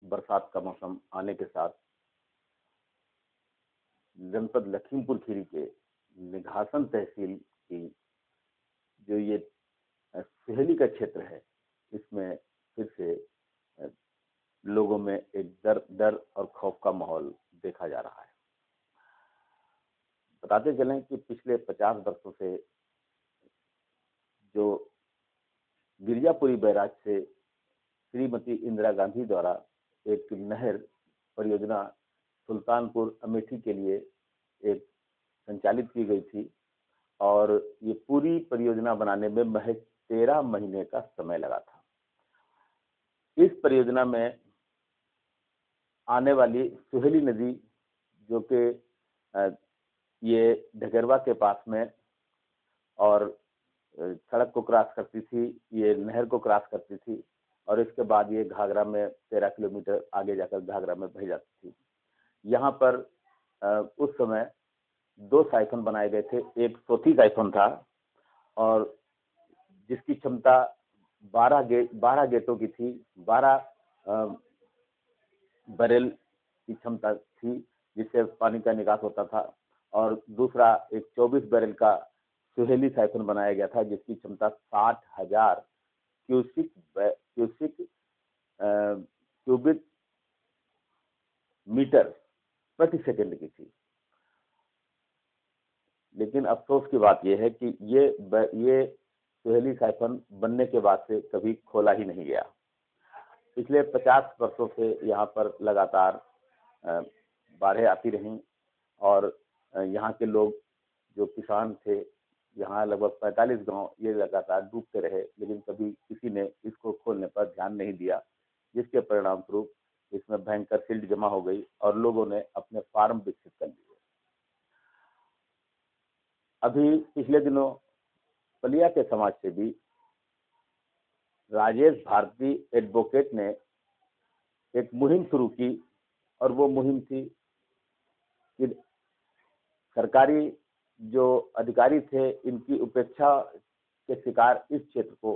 बरसात का मौसम आने के साथ जनपद लखीमपुर खीरी के निघासन तहसील की जो ये सहेली का क्षेत्र है, इसमें फिर से लोगों में एक डर और खौफ का माहौल देखा जा रहा है। बताते चलें कि पिछले 50 वर्षों से जो गिरिजापुरी बैराज से श्रीमती इंदिरा गांधी द्वारा एक नहर परियोजना सुल्तानपुर अमेठी के लिए एक संचालित की गई थी और ये पूरी परियोजना बनाने में महज 13 महीने का समय लगा था। इस परियोजना में आने वाली सुहेली नदी, जो कि ये ढगरवा के पास में और सड़क को क्रॉस करती थी, ये नहर को क्रॉस करती थी और इसके बाद ये घाघरा में 13 किलोमीटर आगे जाकर घाघरा में बह जाती थी। यहाँ पर उस समय 2 साइफन बनाए गए थे। एक सोती साइफन था और जिसकी क्षमता 12 गेटों की थी, 12 बैरल की क्षमता थी जिससे पानी का निकास होता था। और दूसरा एक 24 बैरल का सुहेली साइफन बनाया गया था जिसकी क्षमता 60,000 क्यूबिक मीटर प्रति सेकंड की थी। लेकिन अफसोस की बात यह है कि ये सुहेली साइफन बनने के बाद से कभी खोला ही नहीं गया। पिछले 50 वर्षों से यहाँ पर लगातार बाढ़ें आती रहीं और यहाँ के लोग जो किसान थे, यहाँ लगभग 45 गांव ये लगातार डूबते रहे, लेकिन कभी किसी ने इसको खोलने पर ध्यान नहीं दिया, जिसके परिणाम स्वरूप इसमें भयंकर सिल्ट जमा हो गई और लोगों ने अपने फार्म विकसित कर लिए। अभी पिछले दिनों पलिया के समाज से भी राजेश भारती एडवोकेट ने एक मुहिम शुरू की और वो मुहिम थी कि सरकारी जो अधिकारी थे, इनकी उपेक्षा के शिकार इस क्षेत्र को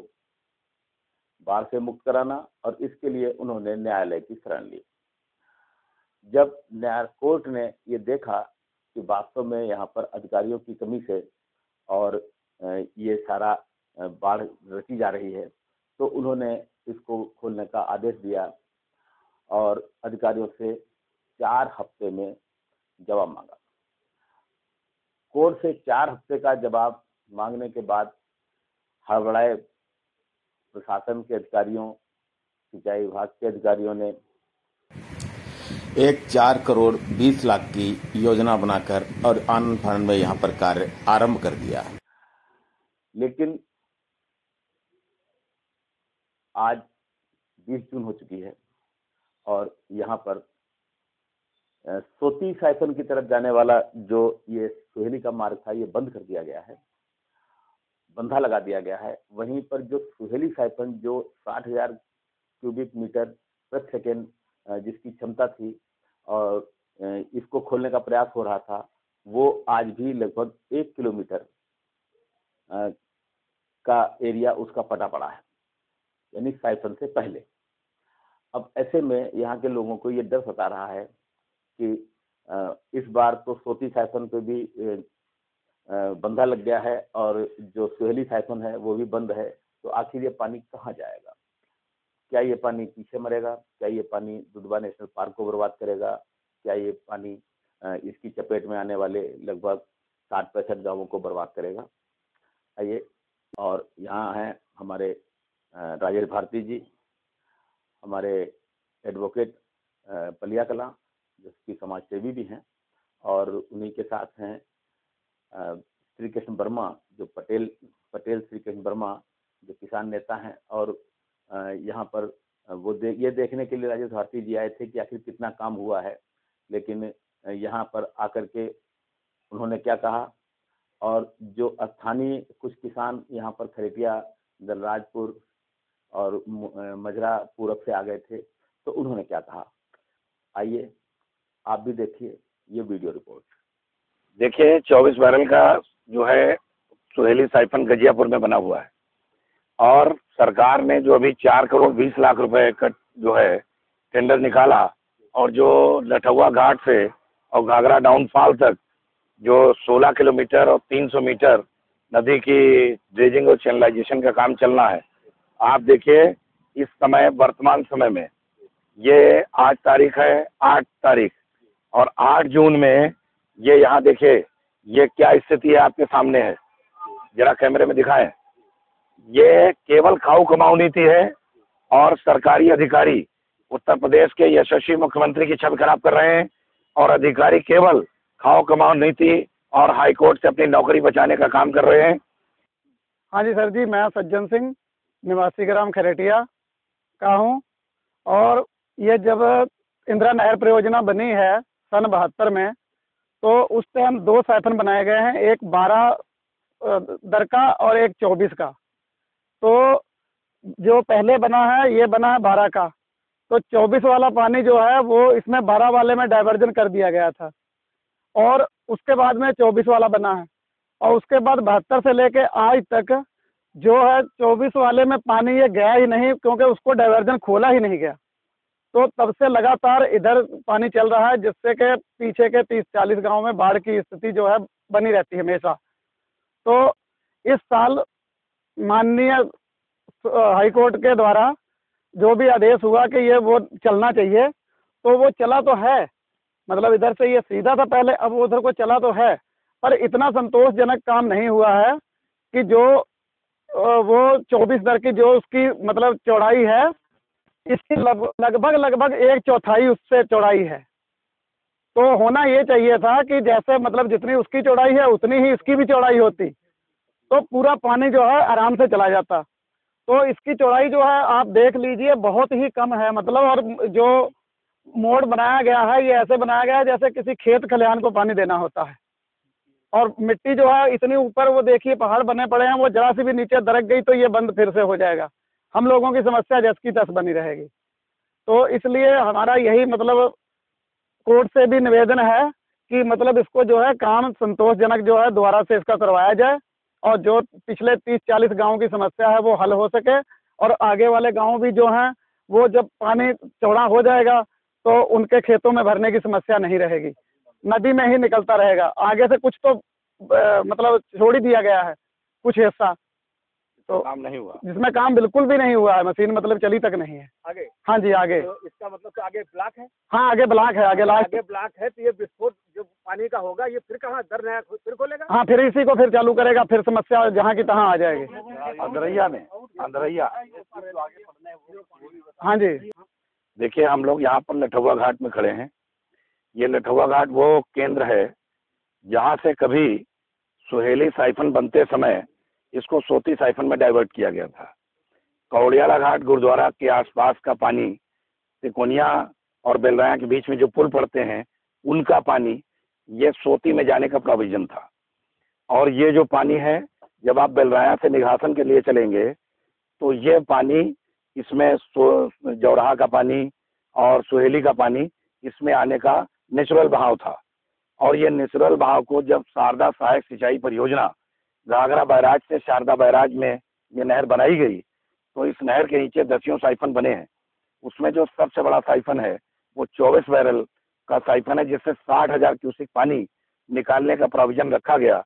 बाढ़ से मुक्त कराना, और इसके लिए उन्होंने न्यायालय की शरण ली। जब न्याय कोर्ट ने ये देखा कि वास्तव में यहाँ पर अधिकारियों की कमी से और ये सारा बाढ़ रची जा रही है, तो उन्होंने इसको खोलने का आदेश दिया और अधिकारियों से 4 हफ्ते में जवाब मांगा। कोर्ट से 4 हफ्ते का जवाब मांगने के बाद हड़बड़ाए प्रशासन के अधिकारियों, सिंचाई विभाग के अधिकारियों ने एक 4 करोड़ 20 लाख की योजना बनाकर और आनंद फानंद में यहाँ पर कार्य आरंभ कर दिया। लेकिन आज 20 जून हो चुकी है और यहाँ पर सोती साइफन की तरफ जाने वाला जो ये सुहेली का मार्ग था, ये बंद कर दिया गया है, बंधा लगा दिया गया है। वहीं पर जो सुहेली साइफन जो 60,000 क्यूबिक मीटर प्रति सेकेंड जिसकी क्षमता थी और इसको खोलने का प्रयास हो रहा था, वो आज भी लगभग 1 किलोमीटर का एरिया उसका पटा पड़ा है, यानी साइफन से पहले। अब ऐसे में यहाँ के लोगों को ये डर सता रहा है कि इस बार तो सोती साइफन पे भी बंधा लग गया है और जो सुहेली साइफन है वो भी बंद है, तो आखिर ये पानी कहाँ जाएगा? क्या ये पानी पीछे मरेगा? क्या ये पानी दुधवा नेशनल पार्क को बर्बाद करेगा? क्या ये पानी इसकी चपेट में आने वाले लगभग 60-65 गांवों को बर्बाद करेगा? आइए, और यहाँ हैं हमारे राजेश भारती जी, हमारे एडवोकेट पलिया कला, जिसकी समाज सेवी भी हैं, और उन्हीं के साथ हैं श्री कृष्ण वर्मा, जो पटेल श्री कृष्ण वर्मा, जो किसान नेता हैं। और यहाँ पर वो ये देखने के लिए राजेश भारती जी आए थे कि आखिर कितना काम हुआ है, लेकिन यहाँ पर आकर के उन्होंने क्या कहा, और जो स्थानीय कुछ किसान यहाँ पर खरेटिया, दलराजपुर और मजरा पूरब से आ गए थे, तो उन्होंने क्या कहा, आइए आप भी देखिए ये वीडियो रिपोर्ट। देखिए 24 बैरल का जो है सुहेली साइफन गजियापुर में बना हुआ है और सरकार ने जो अभी 4 करोड़ 20 लाख रुपए का जो है टेंडर निकाला और जो लठुआ घाट से और घाघरा डाउनफॉल तक जो 16 किलोमीटर और 300 मीटर नदी की ड्रेजिंग और चैनलाइजेशन का काम चलना है। आप देखिए इस समय वर्तमान समय में ये आज तारीख है 8 तारीख और 8 जून में ये यहाँ देखिए ये क्या स्थिति है आपके सामने है, जरा कैमरे में दिखाएं। ये केवल खाऊ कमाऊ नीति है और सरकारी अधिकारी उत्तर प्रदेश के यशस्वी मुख्यमंत्री की छवि खराब कर रहे हैं और अधिकारी केवल खाओ कमाओ नीति और हाईकोर्ट से अपनी नौकरी बचाने का काम कर रहे हैं। हाँ जी सर जी, मैं सज्जन सिंह निवासी ग्राम खरेटिया का हूँ और ये जब इंदिरा नहर परियोजना बनी है सन 72 में, तो उस टाइम 2 साइफन बनाए गए हैं, एक 12 दर का और एक 24 का। तो जो पहले बना है ये बना है 12 का, तो 24 वाला पानी जो है वो इसमें 12 वाले में डाइवर्जन कर दिया गया था और उसके बाद में 24 वाला बना है और उसके बाद 72 से लेके आज तक जो है 24 वाले में पानी ये गया ही नहीं, क्योंकि उसको डाइवर्जन खोला ही नहीं गया। तो तब से लगातार इधर पानी चल रहा है, जिससे कि पीछे के 30-40 गांव में बाढ़ की स्थिति जो है बनी रहती है हमेशा। तो इस साल माननीय हाईकोर्ट के द्वारा जो भी आदेश हुआ कि ये वो चलना चाहिए, तो वो चला तो है, मतलब इधर से ये सीधा था पहले, अब उधर को चला तो है, पर इतना संतोषजनक काम नहीं हुआ है कि जो वो 24 दर की जो उसकी मतलब चौड़ाई है, इसकी लगभग 1/4 उससे चौड़ाई है। तो होना ये चाहिए था कि जैसे मतलब जितनी उसकी चौड़ाई है उतनी ही इसकी भी चौड़ाई होती, तो पूरा पानी जो है आराम से चला जाता। तो इसकी चौड़ाई जो है आप देख लीजिए बहुत ही कम है, मतलब और जो मोड़ बनाया गया है ये ऐसे बनाया गया है जैसे किसी खेत खलिहान को पानी देना होता है। और मिट्टी जो है इतनी ऊपर, वो देखिए पहाड़ बने पड़े हैं, वो जरा सी भी नीचे दरक गई तो ये बंद फिर से हो जाएगा, हम लोगों की समस्या जस की तस बनी रहेगी। तो इसलिए हमारा यही मतलब कोर्ट से भी निवेदन है कि मतलब इसको जो है काम संतोषजनक जो है दोबारा से इसका करवाया जाए और जो पिछले 30-40 गाँव की समस्या है वो हल हो सके और आगे वाले गाँव भी जो हैं वो जब पानी चौड़ा हो जाएगा तो उनके खेतों में भरने की समस्या नहीं रहेगी, नदी में ही निकलता रहेगा। आगे से कुछ तो मतलब छोड़ ही दिया गया है कुछ हिस्सा, तो काम नहीं हुआ, जिसमें काम बिल्कुल भी नहीं हुआ है, मशीन मतलब चली तक नहीं है आगे। हाँ जी आगे। तो इसका मतलब तो आगे ब्लॉक है। हाँ आगे ब्लॉक है, आगे लास्ट। आगे ब्लॉक है तो ये विस्फोट जो पानी का होगा ये फिर कहाँ दर नया फिर खोलेगा। हाँ फिर इसी को फिर चालू करेगा, फिर समस्या जहाँ की तहाँ आ जाएगी। अंदरैया में अंदरैया। हाँ जी देखिए हम लोग यहाँ पर लठुआ घाट में खड़े हैं। ये लठुआ घाट वो केंद्र है जहाँ से कभी सुहेली साइफन बनते समय इसको सोती साइफन में डाइवर्ट किया गया था। कौड़ियाला घाट गुरुद्वारा के आसपास का पानी, तिकोनिया और बेलराया के बीच में जो पुल पड़ते हैं उनका पानी ये सोती में जाने का प्रोविजन था। और ये जो पानी है जब आप बेलराया से निघासन के लिए चलेंगे तो ये पानी इसमें जौराहा का पानी और सुहेली का पानी इसमें आने का नेचुरल बहाव था। और ये नेचुरल बहाव को जब शारदा सहायक सिंचाई परियोजना घाघरा बैराज से शारदा बैराज में ये नहर बनाई गई तो इस नहर के नीचे 10 साइफन बने हैं। उसमें जो सबसे बड़ा साइफन है वो 24 बैरल का साइफन है, जिससे 60,000 क्यूसेक पानी निकालने का प्रोविजन रखा गया।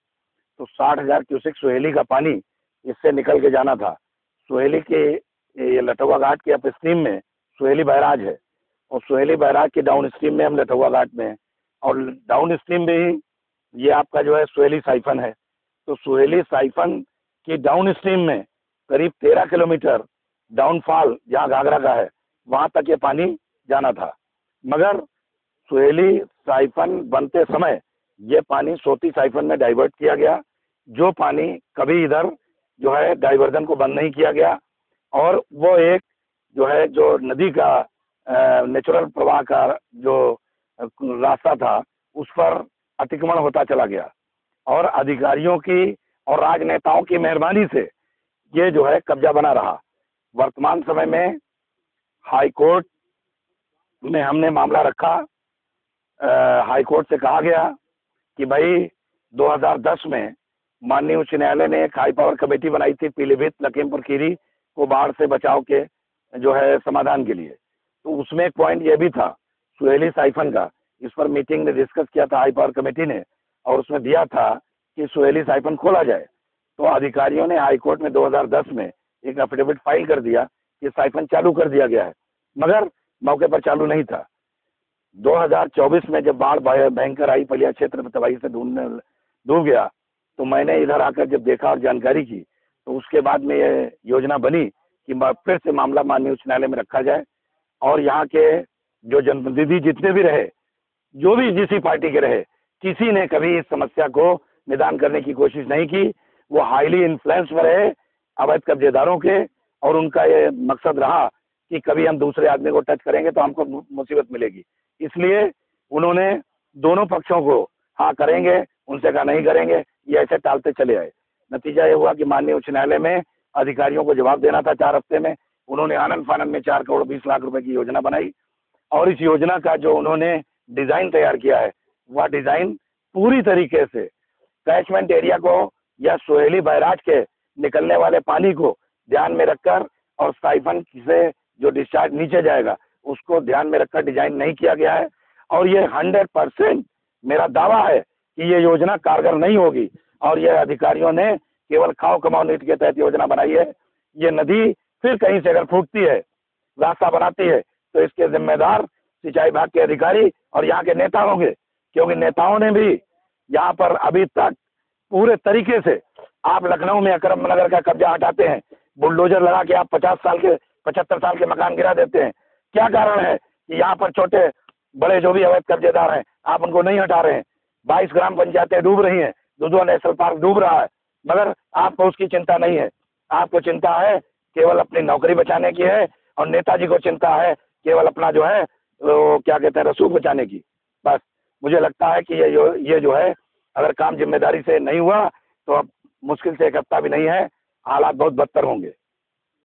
तो 60,000 क्यूसेक सुहेली का पानी इससे निकल के जाना था। सुहेली के ये लठुआ घाट के अप स्ट्रीम में सुहेली बैराज है और सुहेली बैराज के डाउन स्ट्रीम में हम लठुआ घाट में हैं और डाउन स्ट्रीम में ही ये आपका जो है सुहेली साइफन है। तो सुहेली साइफन की डाउन स्ट्रीम में करीब 13 किलोमीटर डाउनफॉल जहाँ घाघरा का है वहाँ तक ये पानी जाना था, मगर सुहेली साइफन बनते समय ये पानी सोती साइफन में डाइवर्ट किया गया। जो पानी कभी इधर जो है डाइवर्जन को बंद नहीं किया गया और वो एक जो है जो नदी का नेचुरल प्रवाह का जो रास्ता था उस पर अतिक्रमण होता चला गया और अधिकारियों की और राजनेताओं की मेहरबानी से ये जो है कब्जा बना रहा। वर्तमान समय में हाई कोर्ट में हमने मामला रखा। हाई कोर्ट से कहा गया कि भाई 2010 में माननीय उच्च न्यायालय ने एक हाई पावर कमेटी बनाई थी पीलीभीत लखीमपुर खीरी को बाढ़ से बचाव के जो है समाधान के लिए। तो उसमें एक पॉइंट ये भी था सुहेली साइफन का, इस पर मीटिंग में डिस्कस किया था हाई पावर कमेटी ने, और उसमें दिया था कि सुहेली साइफन खोला जाए। तो अधिकारियों ने हाई कोर्ट में 2010 में एक एफिडेविट फाइल कर दिया कि साइफन चालू कर दिया गया है, मगर मौके पर चालू नहीं था। 2024 में जब बाढ़ भयंकर आई, पलिया क्षेत्र में तबाही से डूब गया, तो मैंने इधर आकर जब देखा और जानकारी की, तो उसके बाद में ये योजना बनी कि फिर से मामला माननीय उच्च न्यायालय में रखा जाए, और यहाँ के जो जनप्रतिनिधि जितने भी रहे, जो भी जिस पार्टी के रहे, किसी ने कभी इस समस्या को निदान करने की कोशिश नहीं की। वो हाईली इन्फ्लुएंस में रहे अवैध कब्जेदारों के, और उनका ये मकसद रहा कि कभी हम दूसरे आदमी को टच करेंगे तो हमको मुसीबत मिलेगी। इसलिए उन्होंने दोनों पक्षों को हाँ करेंगे, उनसे कहा नहीं करेंगे, ये ऐसे टालते चले आए। नतीजा ये हुआ कि माननीय उच्च न्यायालय में अधिकारियों को जवाब देना था 4 हफ्ते में। उन्होंने आनंद फानंद में 4 करोड़ 20 लाख रुपए की योजना बनाई, और इस योजना का जो उन्होंने डिजाइन तैयार किया है, वह डिजाइन पूरी तरीके से कैचमेंट एरिया को या सुहेली बैराज के निकलने वाले पानी को ध्यान में रखकर, और साइफन से जो डिस्चार्ज नीचे जाएगा उसको ध्यान में रखकर डिजाइन नहीं किया गया है। और ये 100% मेरा दावा है कि ये योजना कारगर नहीं होगी, और ये अधिकारियों ने केवल खाओ कमाओ नीति के तहत योजना बनाई है। ये नदी फिर कहीं से अगर फूटती है, रास्ता बनाती है, तो इसके जिम्मेदार सिंचाई विभाग के अधिकारी और यहाँ के नेता होंगे, क्योंकि नेताओं ने भी यहाँ पर अभी तक पूरे तरीके से, आप लखनऊ में अकरम नगर का कब्जा हटाते हैं, बुलडोजर लगा के आप 75 साल के मकान गिरा देते हैं। क्या कारण है कि यहाँ पर छोटे बड़े जो भी अवैध कब्जेदार हैं, आप उनको नहीं हटा रहे हैं? 22 ग्राम पंचायतें डूब रही हैं, दुधवा नेशनल पार्क डूब रहा है, मगर आपको उसकी चिंता नहीं है। आपको चिंता है केवल अपनी नौकरी बचाने की है, और नेताजी को चिंता है केवल अपना जो है वो क्या कहते हैं रसूख बचाने की। बस मुझे लगता है कि ये जो है, अगर काम जिम्मेदारी से नहीं हुआ तो अब मुश्किल से 1 हफ्ता भी नहीं है, हालात बहुत बदतर होंगे।